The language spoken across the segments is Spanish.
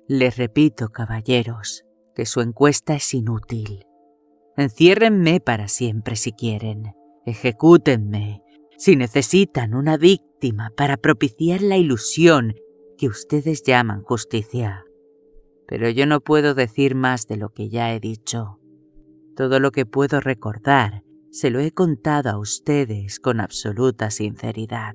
Les repito, caballeros, que su encuesta es inútil. Enciérrenme para siempre si quieren. Ejecútenme si necesitan una víctima para propiciar la ilusión que ustedes llaman justicia. Pero yo no puedo decir más de lo que ya he dicho. Todo lo que puedo recordar se lo he contado a ustedes con absoluta sinceridad.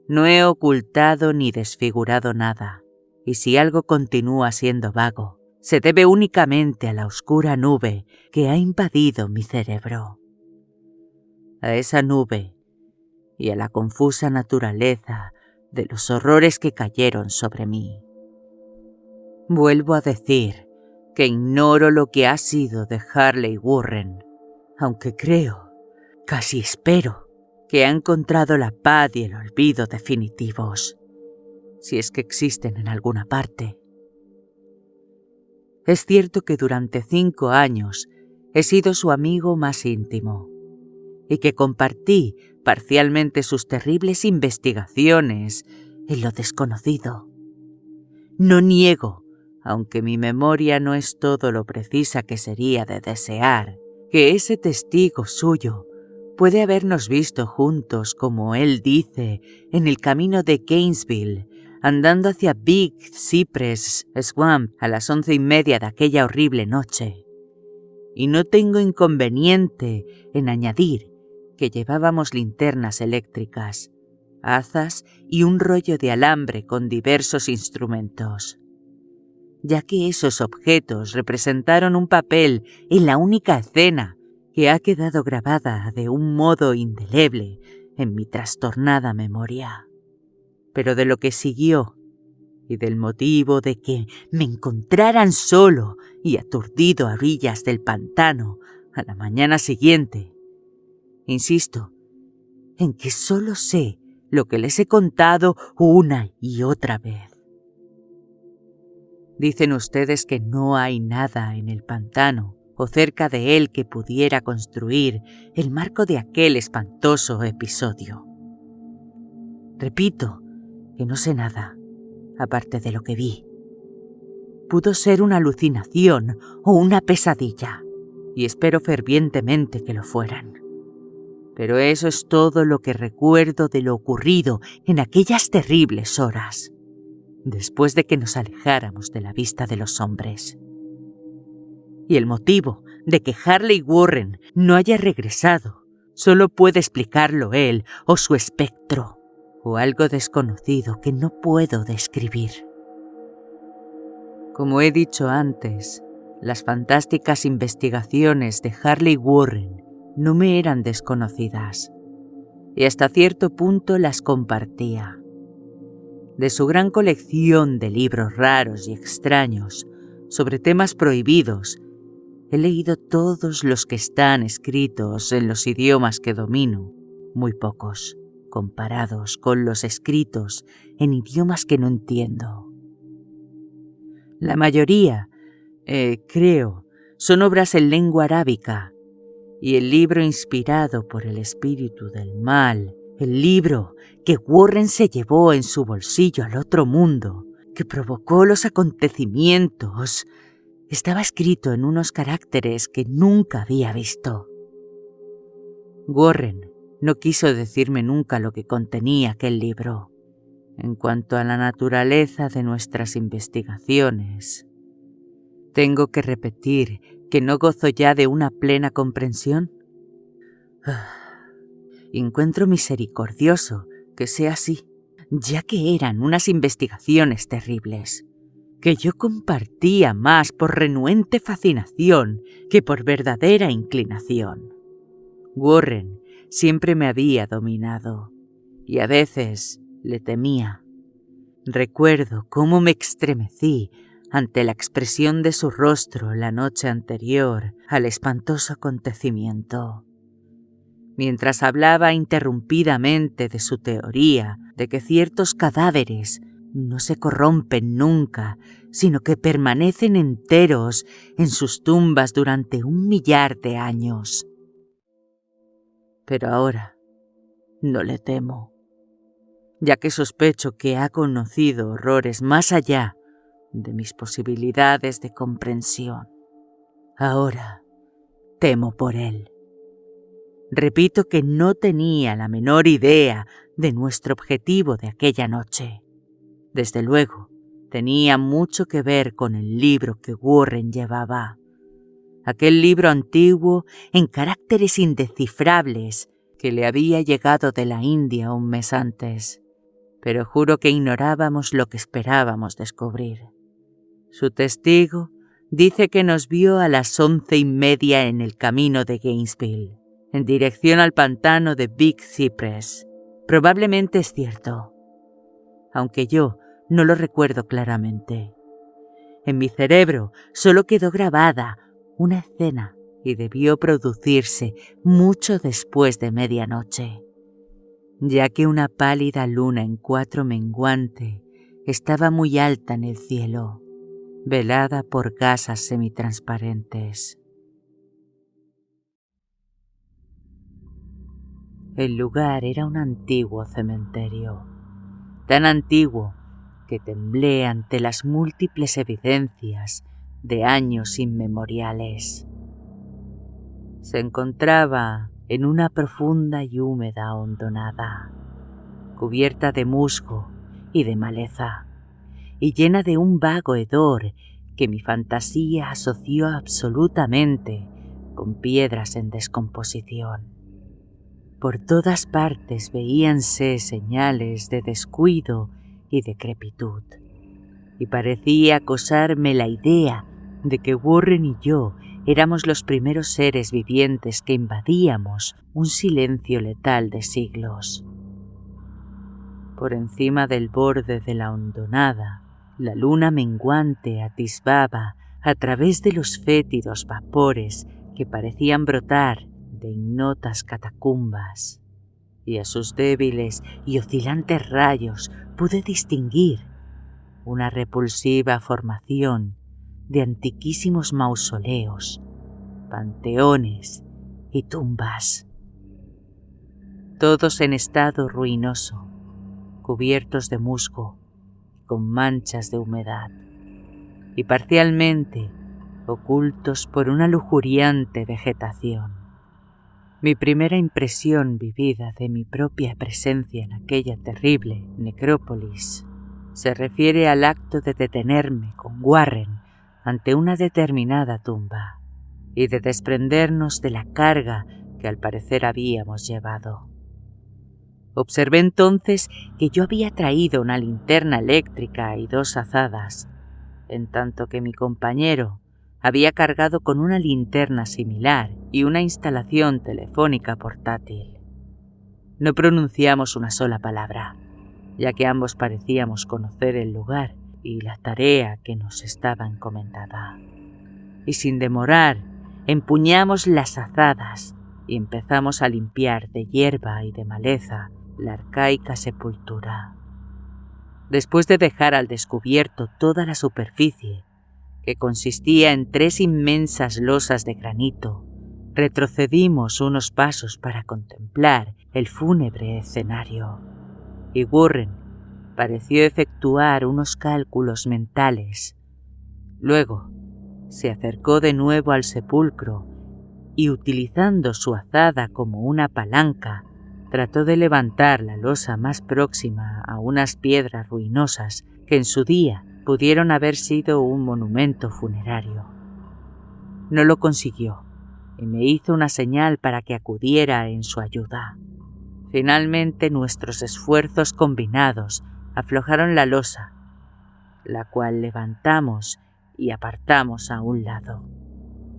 No he ocultado ni desfigurado nada, y si algo continúa siendo vago, se debe únicamente a la oscura nube que ha invadido mi cerebro. A esa nube y a la confusa naturaleza de los horrores que cayeron sobre mí. Vuelvo a decir que ignoro lo que ha sido de Harley Warren, aunque creo, casi espero, que ha encontrado la paz y el olvido definitivos, si es que existen en alguna parte. Es cierto que durante 5 años he sido su amigo más íntimo y que compartí parcialmente sus terribles investigaciones en lo desconocido. No niego, aunque mi memoria no es todo lo precisa que sería de desear, que ese testigo suyo puede habernos visto juntos, como él dice, en el camino de Gainesville, andando hacia Big Cypress Swamp a las 11:30 de aquella horrible noche. Y no tengo inconveniente en añadir que llevábamos linternas eléctricas, azas y un rollo de alambre con diversos instrumentos, ya que esos objetos representaron un papel en la única escena que ha quedado grabada de un modo indeleble en mi trastornada memoria. Pero de lo que siguió y del motivo de que me encontraran solo y aturdido a orillas del pantano a la mañana siguiente, insisto en que solo sé lo que les he contado una y otra vez. Dicen ustedes que no hay nada en el pantano o cerca de él que pudiera construir el marco de aquel espantoso episodio. Repito que no sé nada, aparte de lo que vi. Pudo ser una alucinación o una pesadilla, y espero fervientemente que lo fueran. Pero eso es todo lo que recuerdo de lo ocurrido en aquellas terribles horas, después de que nos alejáramos de la vista de los hombres. Y el motivo de que Harley Warren no haya regresado solo puede explicarlo él o su espectro, o algo desconocido que no puedo describir. Como he dicho antes, las fantásticas investigaciones de Harley Warren no me eran desconocidas, y hasta cierto punto las compartía. De su gran colección de libros raros y extraños sobre temas prohibidos, he leído todos los que están escritos en los idiomas que domino, muy pocos, comparados con los escritos en idiomas que no entiendo. La mayoría, creo, son obras en lengua arábica, y el libro inspirado por el espíritu del mal, el libro que Warren se llevó en su bolsillo al otro mundo, que provocó los acontecimientos, estaba escrito en unos caracteres que nunca había visto. Warren no quiso decirme nunca lo que contenía aquel libro. En cuanto a la naturaleza de nuestras investigaciones, ¿tengo que repetir que no gozo ya de una plena comprensión? Encuentro misericordioso que sea así, ya que eran unas investigaciones terribles, que yo compartía más por renuente fascinación que por verdadera inclinación. Warren siempre me había dominado, y a veces le temía. Recuerdo cómo me estremecí ante la expresión de su rostro la noche anterior al espantoso acontecimiento, mientras hablaba interrumpidamente de su teoría de que ciertos cadáveres no se corrompen nunca, sino que permanecen enteros en sus tumbas durante 1.000.000 de años. Pero ahora no le temo, ya que sospecho que ha conocido horrores más allá de mis posibilidades de comprensión. Ahora temo por él. Repito que no tenía la menor idea de nuestro objetivo de aquella noche. Desde luego, tenía mucho que ver con el libro que Warren llevaba. Aquel libro antiguo en caracteres indescifrables que le había llegado de la India un mes antes, pero juro que ignorábamos lo que esperábamos descubrir. Su testigo dice que nos vio a las 11:30 en el camino de Gainesville, en dirección al pantano de Big Cypress. Probablemente es cierto, aunque yo no lo recuerdo claramente. En mi cerebro solo quedó grabada una escena y debió producirse mucho después de medianoche, ya que una pálida luna en 4 menguante estaba muy alta en el cielo, velada por gasas semitransparentes. El lugar era un antiguo cementerio, tan antiguo que temblé ante las múltiples evidencias de años inmemoriales. Se encontraba en una profunda y húmeda hondonada, cubierta de musgo y de maleza, y llena de un vago hedor que mi fantasía asoció absolutamente con piedras en descomposición. Por todas partes veíanse señales de descuido y decrepitud, y parecía acosarme la idea de que Warren y yo éramos los primeros seres vivientes que invadíamos un silencio letal de siglos. Por encima del borde de la hondonada, la luna menguante atisbaba a través de los fétidos vapores que parecían brotar de ignotas catacumbas, y a sus débiles y oscilantes rayos pude distinguir una repulsiva formación de antiquísimos mausoleos, panteones y tumbas, todos en estado ruinoso, cubiertos de musgo y con manchas de humedad, y parcialmente ocultos por una lujuriante vegetación. Mi primera impresión vivida de mi propia presencia en aquella terrible necrópolis se refiere al acto de detenerme con Warren ante una determinada tumba y de desprendernos de la carga que al parecer habíamos llevado. Observé entonces que yo había traído una linterna eléctrica y 2 azadas, en tanto que mi compañero había cargado con una linterna similar y una instalación telefónica portátil. No pronunciamos una sola palabra, ya que ambos parecíamos conocer el lugar y la tarea que nos estaba encomendada. Y sin demorar, empuñamos las azadas y empezamos a limpiar de hierba y de maleza la arcaica sepultura. Después de dejar al descubierto toda la superficie, que consistía en 3 inmensas losas de granito, retrocedimos unos pasos para contemplar el fúnebre escenario, y Warren pareció efectuar unos cálculos mentales. Luego se acercó de nuevo al sepulcro y, utilizando su azada como una palanca, trató de levantar la losa más próxima a unas piedras ruinosas que en su día pudieron haber sido un monumento funerario. No lo consiguió y me hizo una señal para que acudiera en su ayuda. Finalmente nuestros esfuerzos combinados aflojaron la losa, la cual levantamos y apartamos a un lado.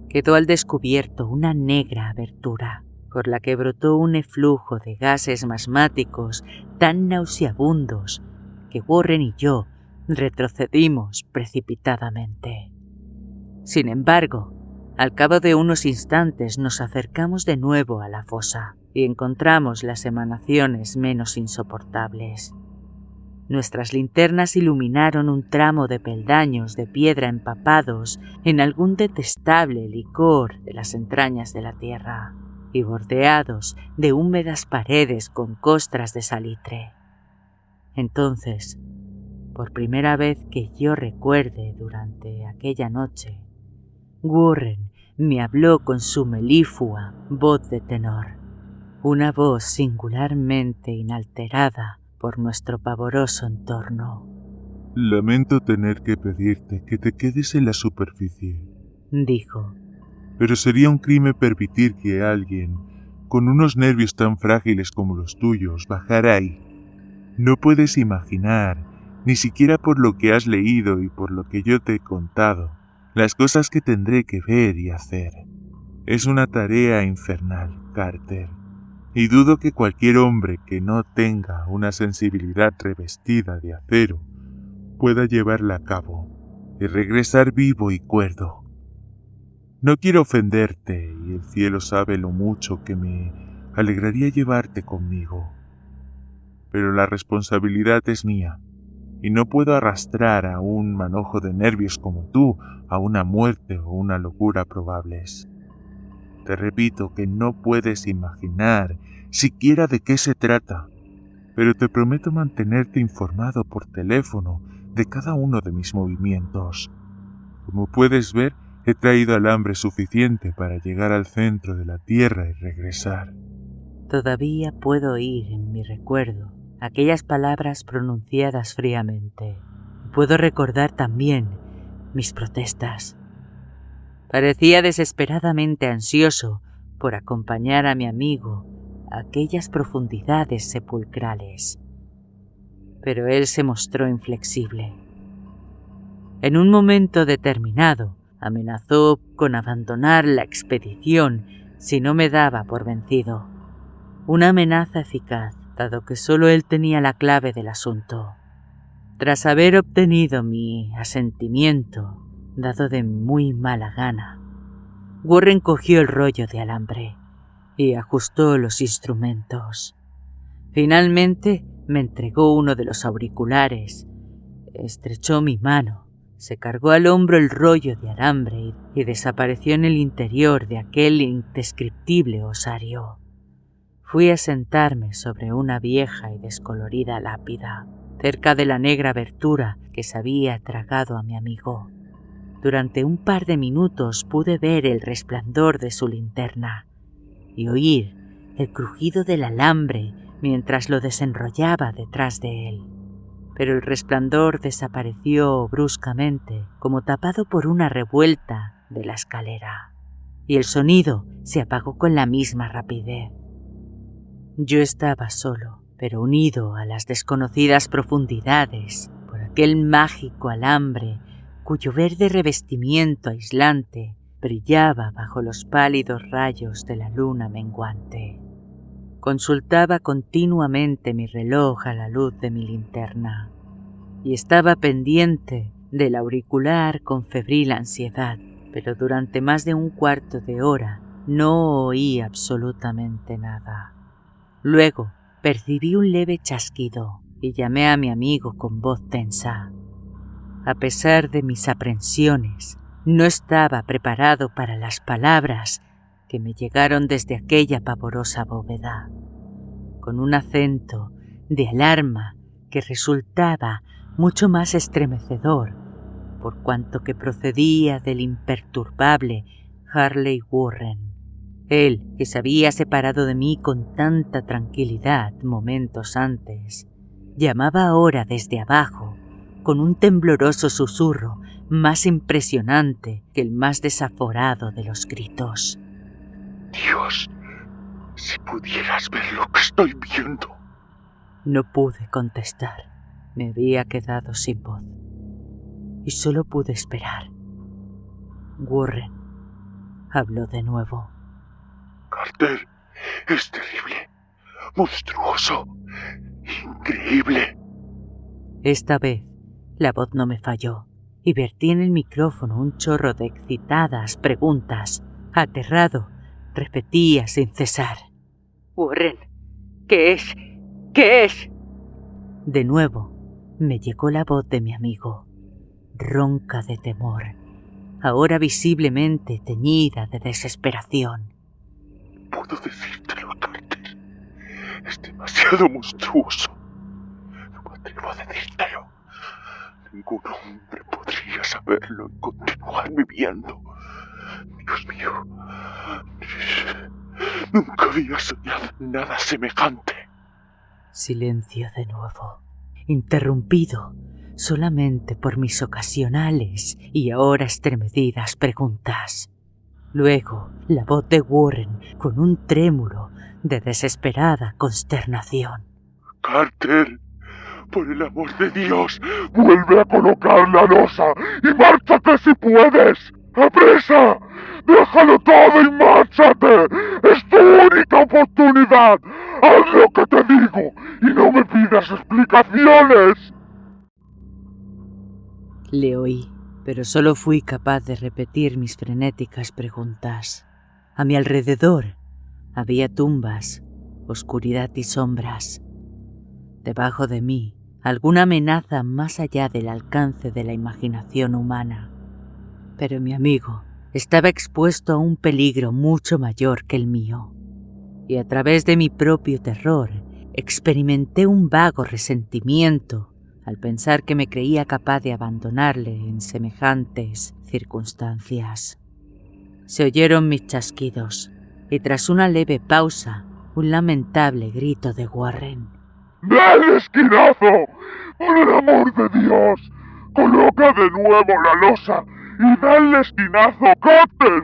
Quedó al descubierto una negra abertura, por la que brotó un eflujo de gases masmáticos tan nauseabundos que Warren y yo retrocedimos precipitadamente. Sin embargo, al cabo de unos instantes nos acercamos de nuevo a la fosa y encontramos las emanaciones menos insoportables. Nuestras linternas iluminaron un tramo de peldaños de piedra empapados en algún detestable licor de las entrañas de la tierra y bordeados de húmedas paredes con costras de salitre. Entonces, Por primera vez que yo recuerde durante aquella noche, Warren me habló con su meliflua voz de tenor, una voz singularmente inalterada por nuestro pavoroso entorno. Lamento tener que pedirte que te quedes en la superficie, dijo. Pero sería un crimen permitir que alguien, con unos nervios tan frágiles como los tuyos, bajara ahí. No puedes imaginar, ni siquiera por lo que has leído y por lo que yo te he contado, las cosas que tendré que ver y hacer. Es una tarea infernal, Carter, y dudo que cualquier hombre que no tenga una sensibilidad revestida de acero pueda llevarla a cabo y regresar vivo y cuerdo. No quiero ofenderte, y el cielo sabe lo mucho que me alegraría llevarte conmigo, pero la responsabilidad es mía, y no puedo arrastrar a un manojo de nervios como tú a una muerte o una locura probables. Te repito que no puedes imaginar siquiera de qué se trata, pero te prometo mantenerte informado por teléfono de cada uno de mis movimientos. Como puedes ver, he traído alambre suficiente para llegar al centro de la Tierra y regresar. Todavía puedo oír en mi recuerdo aquellas palabras pronunciadas fríamente. Puedo recordar también mis protestas. Parecía desesperadamente ansioso por acompañar a mi amigo a aquellas profundidades sepulcrales. Pero él se mostró inflexible. En un momento determinado, amenazó con abandonar la expedición si no me daba por vencido. Una amenaza eficaz, dado que solo él tenía la clave del asunto. Tras haber obtenido mi asentimiento, dado de muy mala gana, Warren cogió el rollo de alambre y ajustó los instrumentos. Finalmente me entregó uno de los auriculares, estrechó mi mano, se cargó al hombro el rollo de alambre y desapareció en el interior de aquel indescriptible osario. Fui a sentarme sobre una vieja y descolorida lápida, cerca de la negra abertura que se había tragado a mi amigo. Durante un par de minutos pude ver el resplandor de su linterna y oír el crujido del alambre mientras lo desenrollaba detrás de él. Pero el resplandor desapareció bruscamente, como tapado por una revuelta de la escalera, y el sonido se apagó con la misma rapidez. Yo estaba solo, pero unido a las desconocidas profundidades por aquel mágico alambre cuyo verde revestimiento aislante brillaba bajo los pálidos rayos de la luna menguante. Consultaba continuamente mi reloj a la luz de mi linterna y estaba pendiente del auricular con febril ansiedad, pero durante más de un cuarto de hora no oí absolutamente nada. Luego percibí un leve chasquido y llamé a mi amigo con voz tensa. A pesar de mis aprensiones, no estaba preparado para las palabras que me llegaron desde aquella pavorosa bóveda, con un acento de alarma que resultaba mucho más estremecedor por cuanto que procedía del imperturbable Harley Warren. Él, que se había separado de mí con tanta tranquilidad momentos antes, llamaba ahora desde abajo con un tembloroso susurro más impresionante que el más desaforado de los gritos. Dios, si pudieras ver lo que estoy viendo. No pude contestar. Me había quedado sin voz y solo pude esperar. Warren habló de nuevo. Carter, es terrible, monstruoso, increíble. Esta vez la voz no me falló y vertí en el micrófono un chorro de excitadas preguntas. Aterrado, repetía sin cesar. Warren, ¿qué es? ¿Qué es? De nuevo me llegó la voz de mi amigo, ronca de temor, ahora visiblemente teñida de desesperación. Puedo decírtelo, Carter. Es demasiado monstruoso. No me atrevo a decírtelo. Ningún hombre podría saberlo y continuar viviendo. Dios mío, nunca había soñado nada semejante. Silencio de nuevo, interrumpido solamente por mis ocasionales y ahora estremecidas preguntas. Luego, la voz de Warren con un trémulo de desesperada consternación. Carter, por el amor de Dios, vuelve a colocar la losa y márchate si puedes. ¡Apresa! ¡Déjalo todo y márchate! ¡Es tu única oportunidad! ¡Haz lo que te digo y no me pidas explicaciones! Le oí, pero solo fui capaz de repetir mis frenéticas preguntas. A mi alrededor había tumbas, oscuridad y sombras. Debajo de mí, alguna amenaza más allá del alcance de la imaginación humana. Pero mi amigo estaba expuesto a un peligro mucho mayor que el mío. Y a través de mi propio terror, experimenté un vago resentimiento al pensar que me creía capaz de abandonarle en semejantes circunstancias. Se oyeron mis chasquidos, y tras una leve pausa, un lamentable grito de Warren. ¡Dale esquinazo! ¡Por el amor de Dios! ¡Coloca de nuevo la losa y dale esquinazo, Carter!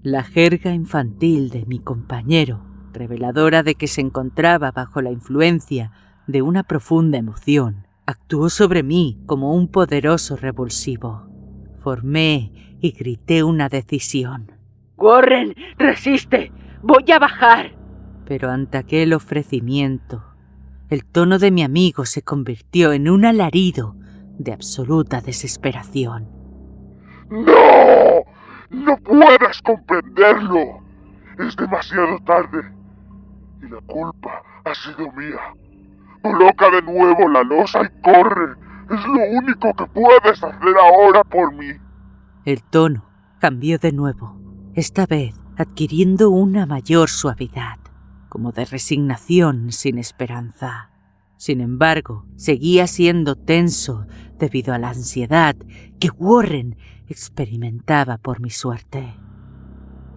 La jerga infantil de mi compañero, reveladora de que se encontraba bajo la influencia de una profunda emoción, actuó sobre mí como un poderoso revulsivo. Formé y grité una decisión. ¡Warren, resiste! ¡Voy a bajar! Pero ante aquel ofrecimiento, el tono de mi amigo se convirtió en un alarido de absoluta desesperación. ¡No! ¡No puedes comprenderlo! Es demasiado tarde. Y la culpa ha sido mía. Coloca de nuevo la losa y corre. Es lo único que puedes hacer ahora por mí. El tono cambió de nuevo, esta vez adquiriendo una mayor suavidad, como de resignación sin esperanza. Sin embargo, seguía siendo tenso debido a la ansiedad que Warren experimentaba por mi suerte.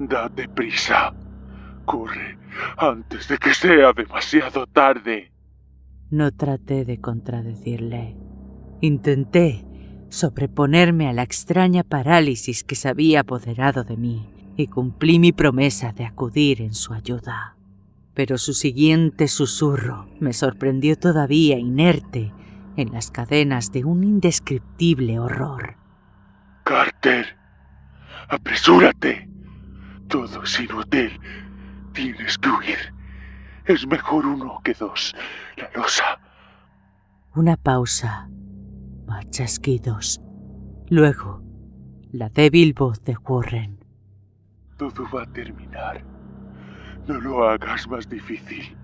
Date prisa. Corre antes de que sea demasiado tarde. No traté de contradecirle. Intenté sobreponerme a la extraña parálisis que se había apoderado de mí y cumplí mi promesa de acudir en su ayuda. Pero su siguiente susurro me sorprendió todavía inerte en las cadenas de un indescriptible horror. Carter, apresúrate. Todo es inútil. Tienes que huir. Es mejor uno que dos. La losa. Una pausa, más chasquidos. Luego, la débil voz de Warren. Todo va a terminar. No lo hagas más difícil.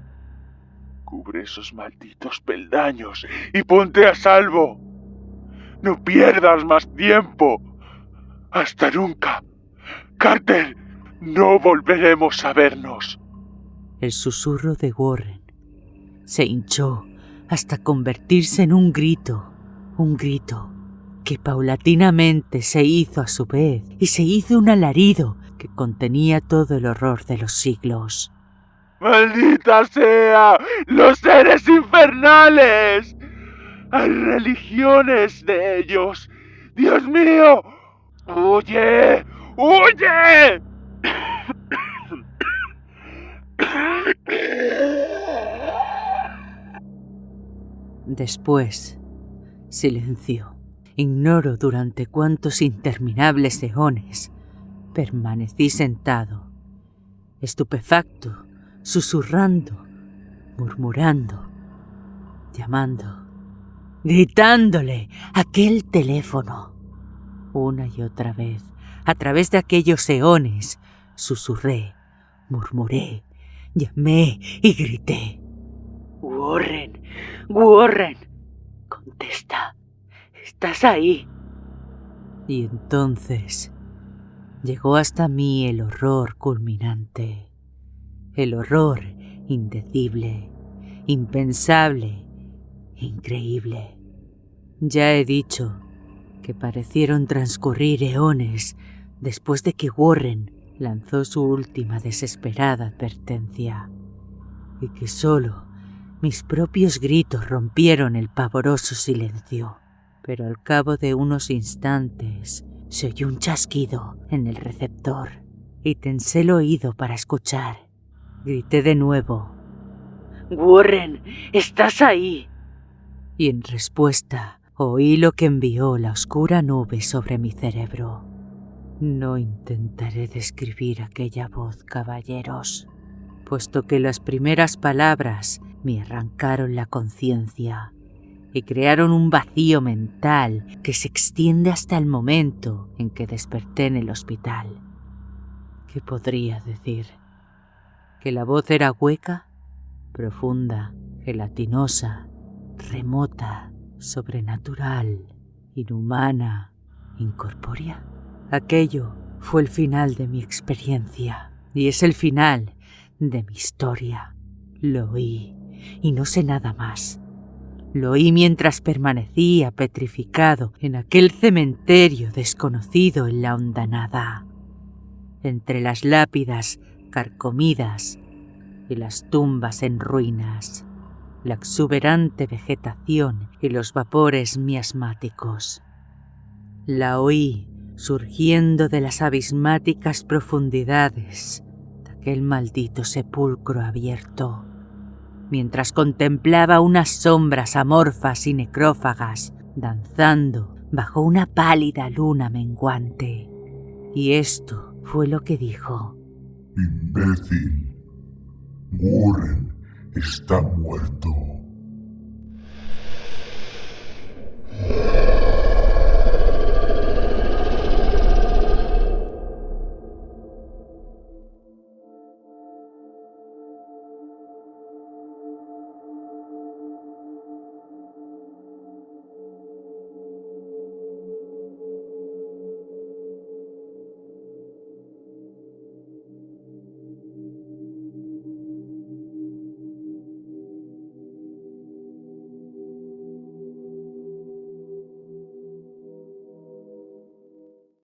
Cubre esos malditos peldaños y ponte a salvo. No pierdas más tiempo. Hasta nunca. Carter, no volveremos a vernos. El susurro de Warren se hinchó hasta convertirse en un grito que paulatinamente se hizo a su vez y se hizo un alarido que contenía todo el horror de los siglos. ¡Maldita sea! ¡Los seres infernales! ¡Hay religiones de ellos! ¡Dios mío! ¡Huye! ¡Huye! Después, silencio. Ignoro durante cuántos interminables eones permanecí sentado, estupefacto, susurrando, murmurando, llamando, gritándole aquel teléfono. Una y otra vez, a través de aquellos eones, susurré, murmuré, llamé y grité. Warren, Warren, contesta. ¿Estás ahí? Y entonces llegó hasta mí el horror culminante, el horror indecible, impensable, increíble. Ya he dicho que parecieron transcurrir eones después de que Warren lanzó su última desesperada advertencia, y que solo mis propios gritos rompieron el pavoroso silencio. Pero al cabo de unos instantes se oyó un chasquido en el receptor y tensé el oído para escuchar. Grité de nuevo: Warren, ¿estás ahí? Y en respuesta oí lo que envió la oscura nube sobre mi cerebro. No intentaré describir aquella voz, caballeros, puesto que las primeras palabras me arrancaron la conciencia y crearon un vacío mental que se extiende hasta el momento en que desperté en el hospital. ¿Qué podría decir? ¿Que la voz era hueca, profunda, gelatinosa, remota, sobrenatural, inhumana, incorpórea? Aquello fue el final de mi experiencia y es el final de mi historia. Lo oí y no sé nada más. Lo oí mientras permanecía petrificado en aquel cementerio desconocido en la hondanada, entre las lápidas carcomidas y las tumbas en ruinas, la exuberante vegetación y los vapores miasmáticos. La oí surgiendo de las abismáticas profundidades de aquel maldito sepulcro abierto, mientras contemplaba unas sombras amorfas y necrófagas danzando bajo una pálida luna menguante. Y esto fue lo que dijo: Imbécil, Warren está muerto.